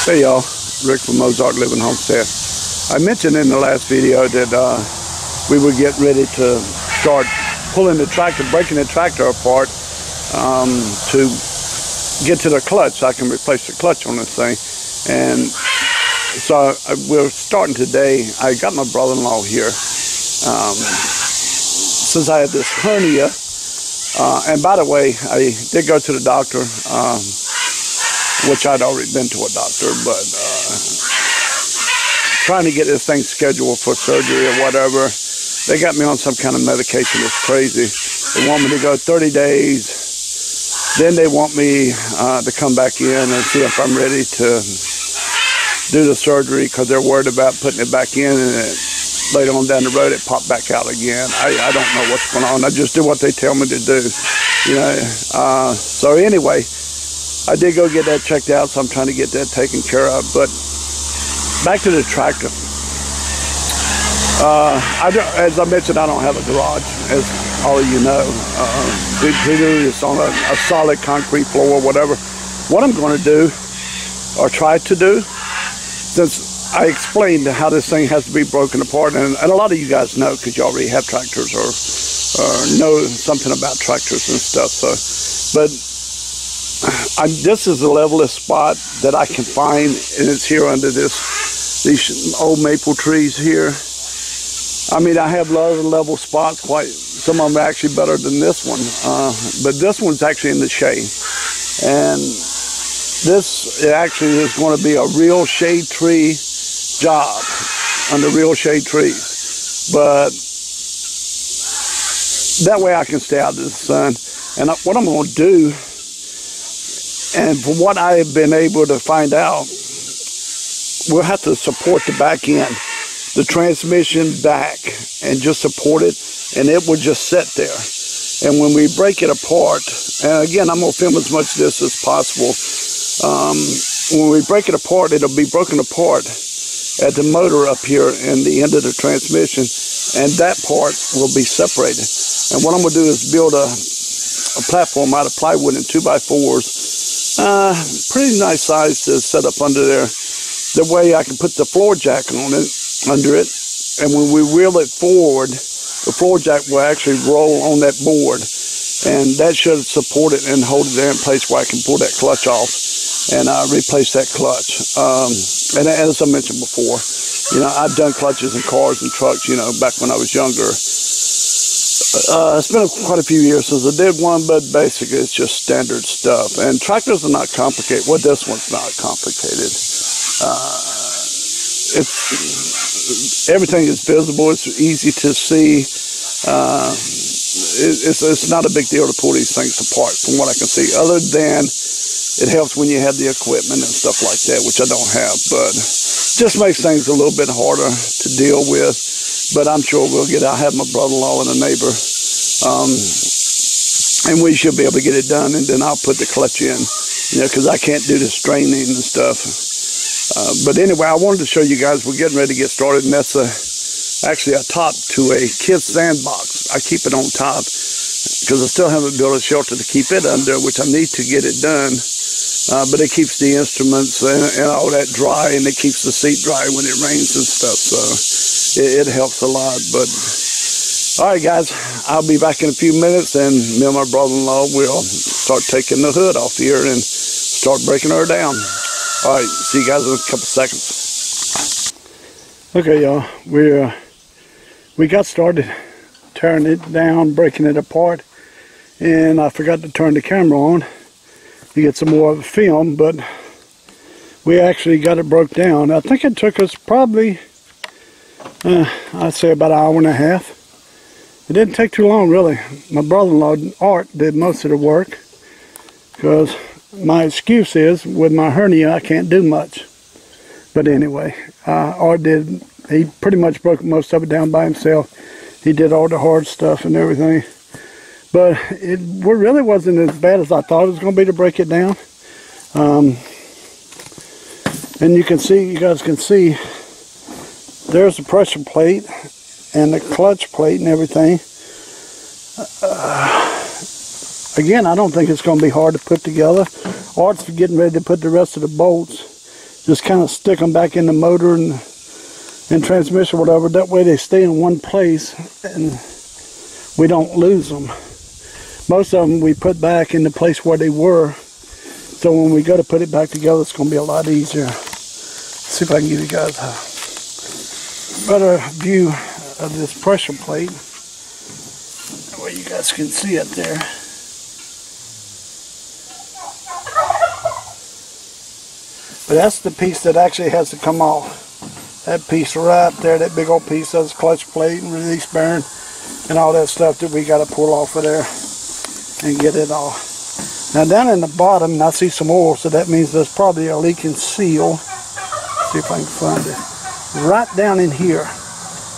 Hey y'all, Rick from Mozart Living Homestead. I mentioned in the last video that we were getting ready to start pulling the tractor, breaking the tractor apart to get to the clutch so I can replace the clutch on this thing. And so we're starting today. I got my brother-in-law here. Since I had this hernia, and by the way, I did go to the doctor, which I'd already been to a doctor, but trying to get this thing scheduled for surgery or whatever. They got me on some kind of medication that's crazy. They want me to go 30 days. Then they want me to come back in and see if I'm ready to do the surgery, because they're worried about putting it back in and later on down the road it popped back out again. I don't know what's going on. I just do what they tell me to do, you know. So anyway, I did go get that checked out, so I'm trying to get that taken care of. But back to the tractor. As I mentioned, I don't have a garage, as all of you know. It's on a solid concrete floor or whatever. What I'm going to do, or try to do, since I explained how this thing has to be broken apart, and a lot of you guys know because you already have tractors or know something about tractors and stuff. So, but this is the levelest spot that I can find, and it's here under these old maple trees here. I mean, I have level spots. Some of them are actually better than this one, but this one's actually in the shade, and this actually is going to be a real shade tree job under real shade trees, but that way I can stay out of the sun. And what I'm going to do, and from what I have been able to find out, we'll have to support the back end, the transmission back, and just support it, and it will just sit there. And when we break it apart, and again, I'm going to film as much of this as possible. When we break it apart, it'll be broken apart at the motor up here in the end of the transmission, and that part will be separated. And what I'm going to do is build a platform out of plywood and 2x4s, pretty nice size to set up under there. The way I can put the floor jack on it, under it, and when we wheel it forward, the floor jack will actually roll on that board, and that should support it and hold it there in place where I can pull that clutch off and replace that clutch. And as I mentioned before, you know, I've done clutches in cars and trucks, you know, back when I was younger. It's been quite a few years since I did one, but basically it's just standard stuff. And tractors are not complicated. Well, this one's not complicated. Everything is visible. It's easy to see. It's not a big deal to pull these things apart, from what I can see. Other than it helps when you have the equipment and stuff like that, which I don't have, but just makes things a little bit harder to deal with. But I'm sure we'll get it. I have my brother-in-law and a neighbor, and we should be able to get it done. And then I'll put the clutch in, you know, because I can't do the straining and stuff. But anyway, I wanted to show you guys we're getting ready to get started, and that's actually a top to a kid's sandbox. I keep it on top because I still haven't built a shelter to keep it under, which I need to get it done. But it keeps the instruments and all that dry, and it keeps the seat dry when it rains and stuff. So it helps a lot. But all right, guys, I'll be back in a few minutes, and me and my brother-in-law will start taking the hood off here and start breaking her down. All right, see you guys in a couple seconds. Okay, y'all, we got started tearing it down, breaking it apart, and I forgot to turn the camera on to get some more of the film, but we actually got it broke down. I think it took us probably, I'd say about an hour and a half. It didn't take too long, really. My brother-in-law, Art, did most of the work, because my excuse is, with my hernia, I can't do much. But anyway, Art did, he pretty much broke most of it down by himself. He did all the hard stuff and everything. But it really wasn't as bad as I thought it was going to be to break it down. And you can see, you guys can see, there's the pressure plate and the clutch plate and everything. Again, I don't think it's going to be hard to put together. Art's getting ready to put the rest of the bolts just kind of stick them back in the motor and transmission or whatever. That way they stay in one place and we don't lose them. Most of them we put back in the place where they were, so when we go to put it back together, it's going to be a lot easier. Let's see if I can give you guys a better view of this pressure plate. That way you guys can see it there. But that's the piece that actually has to come off. That piece right there, that big old piece, that's clutch plate and release bearing and all that stuff that we got to pull off of there and get it off. Now down in the bottom, I see some oil, so that means there's probably a leaking seal. Let's see if I can find it. Right down in here.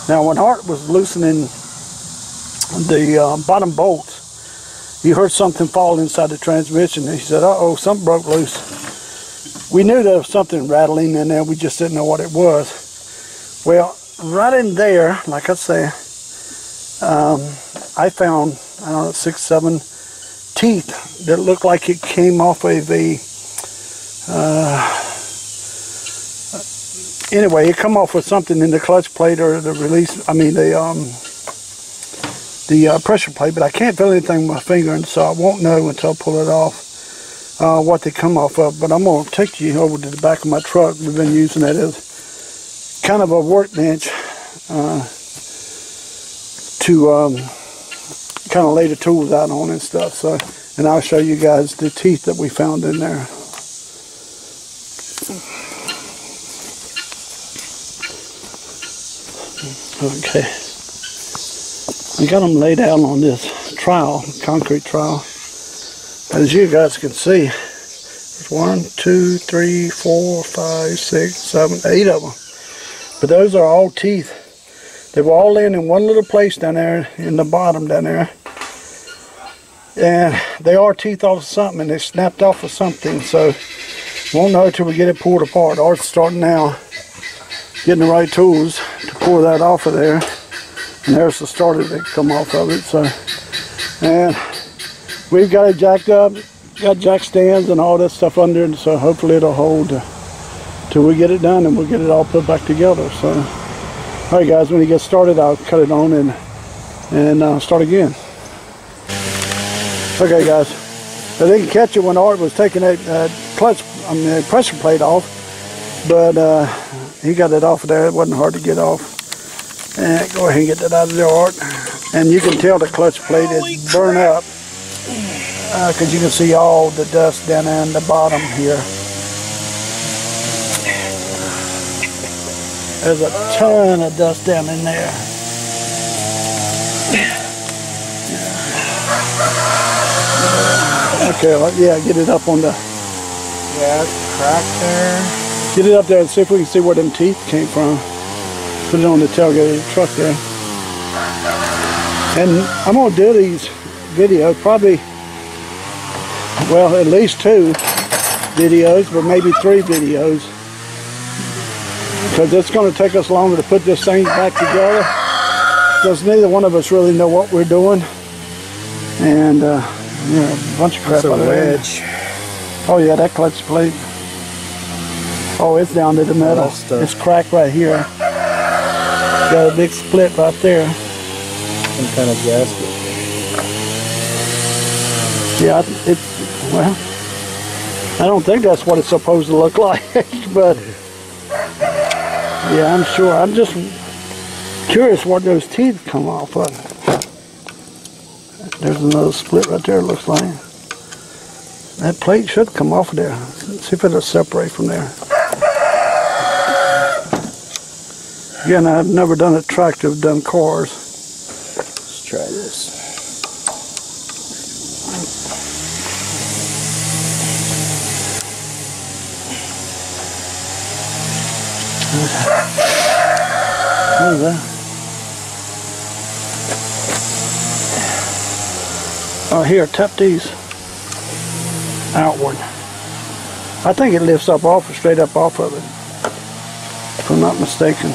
Now when Art was loosening the bottom bolts, he heard something fall inside the transmission. He said, uh-oh, something broke loose. We knew there was something rattling in there, we just didn't know what it was. Well, right in there, like I say, I found, I don't know, 6, 7 teeth that looked like it came off of a, anyway, it come off with something in the clutch plate or the release, I mean the pressure plate, but I can't feel anything with my finger, and so I won't know until I pull it off what they come off of. But I'm going to take you over to the back of my truck. We've been using that as kind of a workbench to kind of lay the tools out on and stuff. So, and I'll show you guys the teeth that we found in there. Okay, I got them laid out on this trowel, concrete trowel. As you guys can see, there's 1, 2, 3, 4, 5, 6, 7, 8 of them. But those are all teeth. They were all in one little place down there in the bottom down there. And they are teeth off of something, and they snapped off of something. So won't know until we get it pulled apart. Art's starting now, getting the right tools to pull that off of there. And there's the starter that come off of it. So, and we've got it jacked up, got jack stands and all that stuff under it, so hopefully it'll hold till we get it done, and we'll get it all put back together. So, all right, guys, when you get started, I'll cut it on and start again. Okay, guys, I didn't catch it when Art was taking that pressure plate off, but he got it off of there. It wasn't hard to get off. And go ahead and get that out of there, Art. And you can tell the clutch plate is burned up because you can see all the dust down in the bottom here. There's a ton of dust down in there. Okay, yeah, get it up on the... Yeah, crack there. Get it up there and see if we can see where them teeth came from. Put it on the tailgate of the truck there. And I'm going to do these videos, probably, well, at least 2 videos, but maybe 3 videos. Because it's going to take us longer to put this thing back together. Because neither one of us really know what we're doing. And, yeah, a bunch of crap. That's a wedge. Oh yeah, that clutch plate. Oh, it's down to the metal. It's cracked right here. Got a big split right there. Some kind of gasket. Yeah, well, I don't think that's what it's supposed to look like, but yeah, I'm sure. I'm just curious what those teeth come off of. There's another split right there, it looks like. That plate should come off of there. Let's see if it'll separate from there. Again, I've never done a tractor, I've done cars. Let's try this. What is that? Oh, here, tap these outward. I think it lifts up off, straight up off of it, if I'm not mistaken.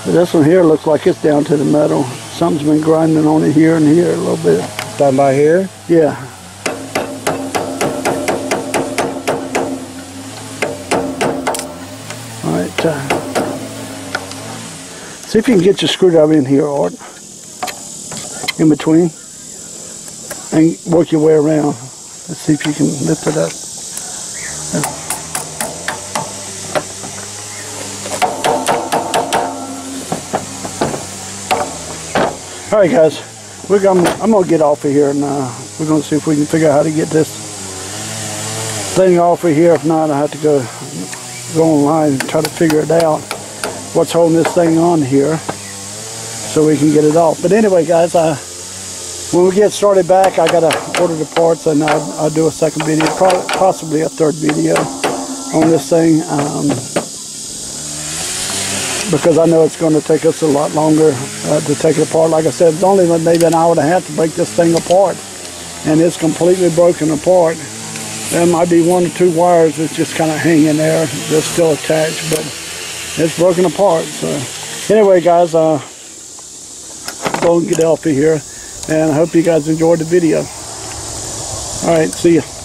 But this one here looks like it's down to the metal. Something's been grinding on it here and here a little bit. Down by here? Yeah. see if you can get your screwdriver in here, Art, in between, and work your way around. Let's see if you can lift it up. All right, guys, I'm gonna get off of here, and we're gonna see if we can figure out how to get this thing off of here. If not, I have to go online and try to figure it out. What's holding this thing on here, so we can get it off. But anyway, guys, when we get started back, I gotta order the parts, and I'll do a second video, possibly a third video on this thing, because I know it's going to take us a lot longer to take it apart. Like I said, it's only maybe an hour and a half to break this thing apart, and it's completely broken apart. There might be 1 or 2 wires that's just kind of hanging there. They're still attached, but it's broken apart. So anyway, guys, go and get off of here, and I hope you guys enjoyed the video. All right, see ya.